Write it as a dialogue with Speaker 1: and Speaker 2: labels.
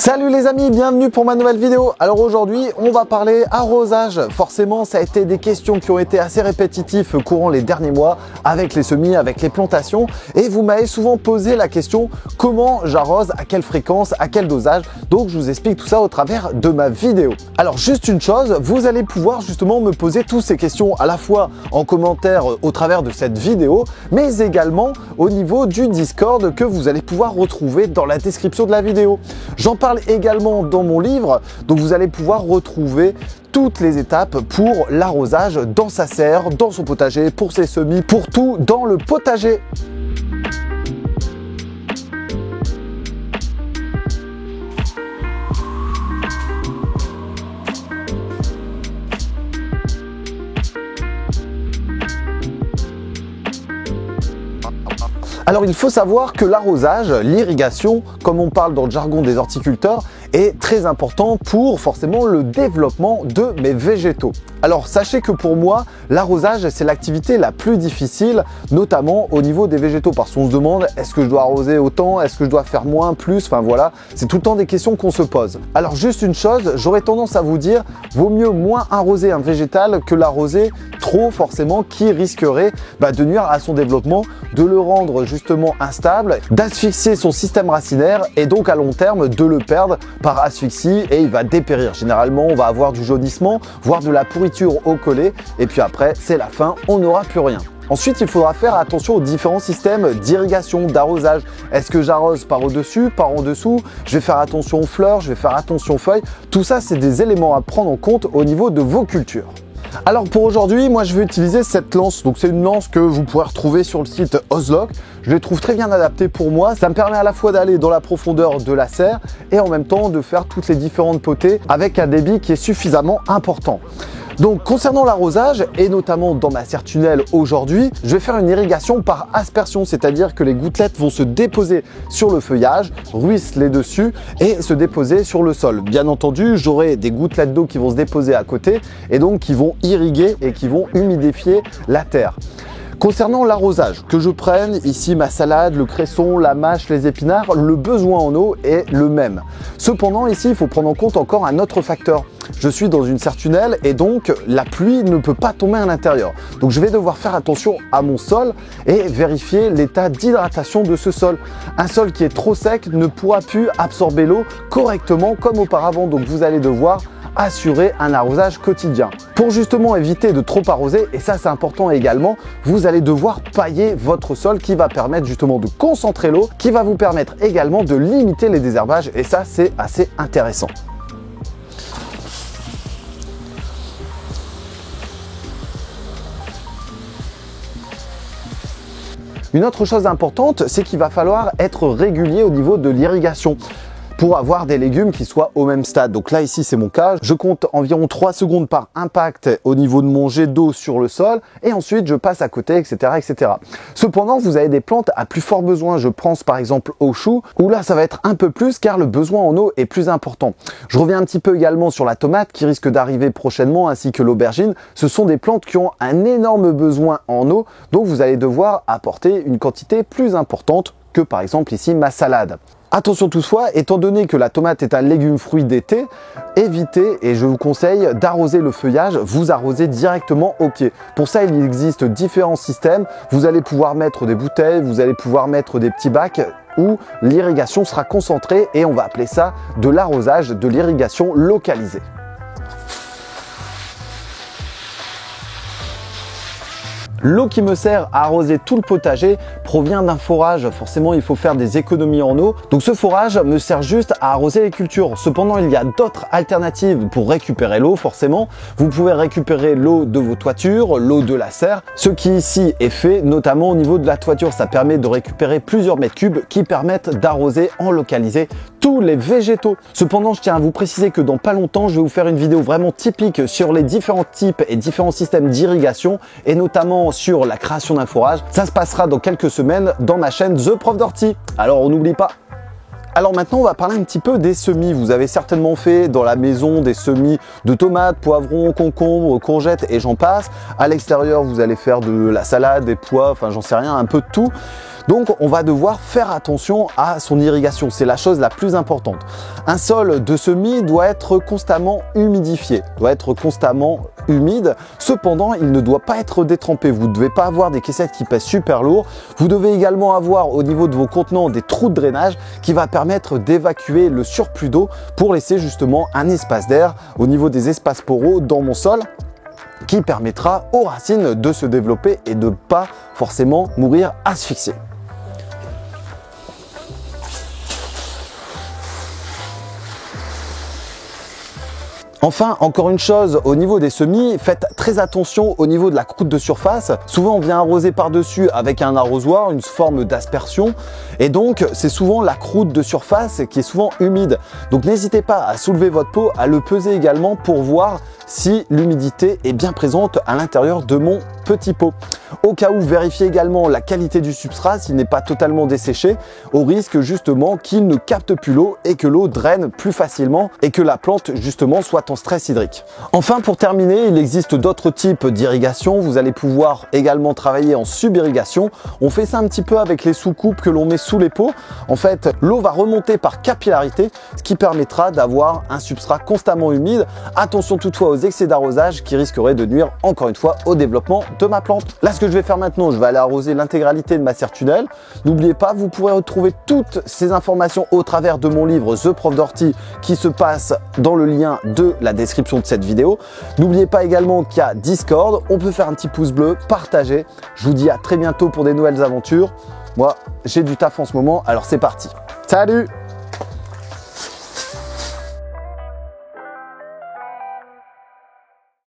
Speaker 1: Salut les amis, bienvenue pour ma nouvelle vidéo. Alors aujourd'hui, on va parler arrosage. Forcément, ça a été des questions qui ont été assez répétitives courant les derniers mois avec les semis, avec les plantations. Et vous m'avez souvent posé la question, comment j'arrose, à quelle fréquence, à quel dosage. Donc je vous explique tout ça au travers de ma vidéo. Alors juste une chose, vous allez pouvoir justement me poser toutes ces questions à la fois en commentaire au travers de cette vidéo, mais également au niveau du Discord que vous allez pouvoir retrouver dans la description de la vidéo. J'en parle également dans mon livre, donc vous allez pouvoir retrouver toutes les étapes pour l'arrosage dans sa serre, dans son potager, pour ses semis, pour tout dans le potager. Alors il faut savoir que l'arrosage, l'irrigation, comme on parle dans le jargon des horticulteurs, est très important pour forcément le développement de mes végétaux. Alors sachez que pour moi, l'arrosage c'est l'activité la plus difficile, notamment au niveau des végétaux, parce qu'on se demande est-ce que je dois arroser autant, est-ce que je dois faire moins, plus, enfin voilà, c'est tout le temps des questions qu'on se pose. Alors juste une chose, j'aurais tendance à vous dire, vaut mieux moins arroser un végétal que l'arroser trop forcément, qui risquerait de nuire à son développement, de le rendre justement instable, d'asphyxier son système racinaire et donc à long terme de le perdre par asphyxie et il va dépérir. Généralement, on va avoir du jaunissement, voire de la pourriture au collet et puis après, c'est la fin, on n'aura plus rien. Ensuite, il faudra faire attention aux différents systèmes d'irrigation, d'arrosage. Est-ce que j'arrose par au-dessus, par en dessous? Je vais faire attention aux fleurs, je vais faire attention aux feuilles. Tout ça, c'est des éléments à prendre en compte au niveau de vos cultures. Alors pour aujourd'hui, moi je vais utiliser cette lance. Donc c'est une lance que vous pourrez retrouver sur le site Ozlock. Je les trouve très bien adaptées pour moi. Ça me permet à la fois d'aller dans la profondeur de la serre et en même temps de faire toutes les différentes potées avec un débit qui est suffisamment important. Donc concernant l'arrosage et notamment dans ma serre tunnel aujourd'hui, je vais faire une irrigation par aspersion, c'est-à-dire que les gouttelettes vont se déposer sur le feuillage, ruisseler dessus et se déposer sur le sol. Bien entendu, j'aurai des gouttelettes d'eau qui vont se déposer à côté et donc qui vont irriguer et qui vont humidifier la terre. Concernant l'arrosage, que je prenne ici ma salade, le cresson, la mâche, les épinards, le besoin en eau est le même. Cependant ici, il faut prendre en compte encore un autre facteur. Je suis dans une serre tunnel et donc la pluie ne peut pas tomber à l'intérieur. Donc je vais devoir faire attention à mon sol et vérifier l'état d'hydratation de ce sol. Un sol qui est trop sec ne pourra plus absorber l'eau correctement comme auparavant. Donc vous allez devoir assurer un arrosage quotidien. Pour justement éviter de trop arroser, et ça c'est important également, vous allez devoir pailler votre sol qui va permettre justement de concentrer l'eau, qui va vous permettre également de limiter les désherbages et ça c'est assez intéressant. Une autre chose importante, c'est qu'il va falloir être régulier au niveau de l'irrigation pour avoir des légumes qui soient au même stade. Donc là ici c'est mon cas, je compte environ 3 secondes par impact au niveau de mon jet d'eau sur le sol et ensuite je passe à côté, etc., etc. Cependant vous avez des plantes à plus fort besoin, je pense par exemple aux choux où là ça va être un peu plus car le besoin en eau est plus important. Je reviens un petit peu également sur la tomate qui risque d'arriver prochainement ainsi que l'aubergine. Ce sont des plantes qui ont un énorme besoin en eau, donc vous allez devoir apporter une quantité plus importante que par exemple ici ma salade. Attention toutefois, étant donné que la tomate est un légume fruit d'été, évitez, et je vous conseille d'arroser le feuillage, vous arrosez directement au pied. Pour ça, il existe différents systèmes. Vous allez pouvoir mettre des bouteilles, vous allez pouvoir mettre des petits bacs où l'irrigation sera concentrée et on va appeler ça de l'arrosage, de l'irrigation localisée. L'eau qui me sert à arroser tout le potager provient d'un forage. Forcément, il faut faire des économies en eau. Donc ce forage me sert juste à arroser les cultures. Cependant, il y a d'autres alternatives pour récupérer l'eau, forcément. Vous pouvez récupérer l'eau de vos toitures, l'eau de la serre. Ce qui ici est fait, notamment au niveau de la toiture, ça permet de récupérer plusieurs mètres cubes qui permettent d'arroser en localisé tous les végétaux. Cependant, je tiens à vous préciser que dans pas longtemps, je vais vous faire une vidéo vraiment typique sur les différents types et différents systèmes d'irrigation et notamment sur la création d'un forage. Ça se passera dans quelques semaines dans ma chaîne The Prof d'Horti. Alors on n'oublie pas. Alors maintenant, on va parler un petit peu des semis. Vous avez certainement fait dans la maison des semis de tomates, poivrons, concombres, courgettes et j'en passe. À l'extérieur, vous allez faire de la salade, des pois, enfin j'en sais rien, un peu de tout. Donc on va devoir faire attention à son irrigation, c'est la chose la plus importante. Un sol de semis doit être constamment humidifié, doit être constamment humide. Cependant, il ne doit pas être détrempé. Vous ne devez pas avoir des caissettes qui pèsent super lourd. Vous devez également avoir au niveau de vos contenants des trous de drainage qui va permettre d'évacuer le surplus d'eau pour laisser justement un espace d'air au niveau des espaces poreux dans mon sol qui permettra aux racines de se développer et de ne pas forcément mourir asphyxiées. Enfin, encore une chose, au niveau des semis, faites très attention au niveau de la croûte de surface. Souvent, on vient arroser par-dessus avec un arrosoir, une forme d'aspersion. Et donc, c'est souvent la croûte de surface qui est souvent humide. Donc, n'hésitez pas à soulever votre pot, à le peser également pour voir si l'humidité est bien présente à l'intérieur de mon petit pot. Au cas où, vérifiez également la qualité du substrat s'il n'est pas totalement desséché, au risque justement qu'il ne capte plus l'eau et que l'eau draine plus facilement et que la plante justement soit en stress hydrique. Enfin, pour terminer, il existe d'autres types d'irrigation. Vous allez pouvoir également travailler en sub-irrigation. On fait ça un petit peu avec les sous-coupes que l'on met sous les pots. En fait, l'eau va remonter par capillarité, ce qui permettra d'avoir un substrat constamment humide. Attention toutefois aux excès d'arrosage qui risqueraient de nuire encore une fois au développement de ma plante. Là, ce que je vais faire maintenant, je vais aller arroser l'intégralité de ma serre tunnel. N'oubliez pas, vous pourrez retrouver toutes ces informations au travers de mon livre The Prof d'Ortie qui se passe dans le lien de la description de cette vidéo. N'oubliez pas également qu'il y a Discord, on peut faire un petit pouce bleu, partager. Je vous dis à très bientôt pour des nouvelles aventures. Moi, j'ai du taf en ce moment, alors c'est parti. Salut!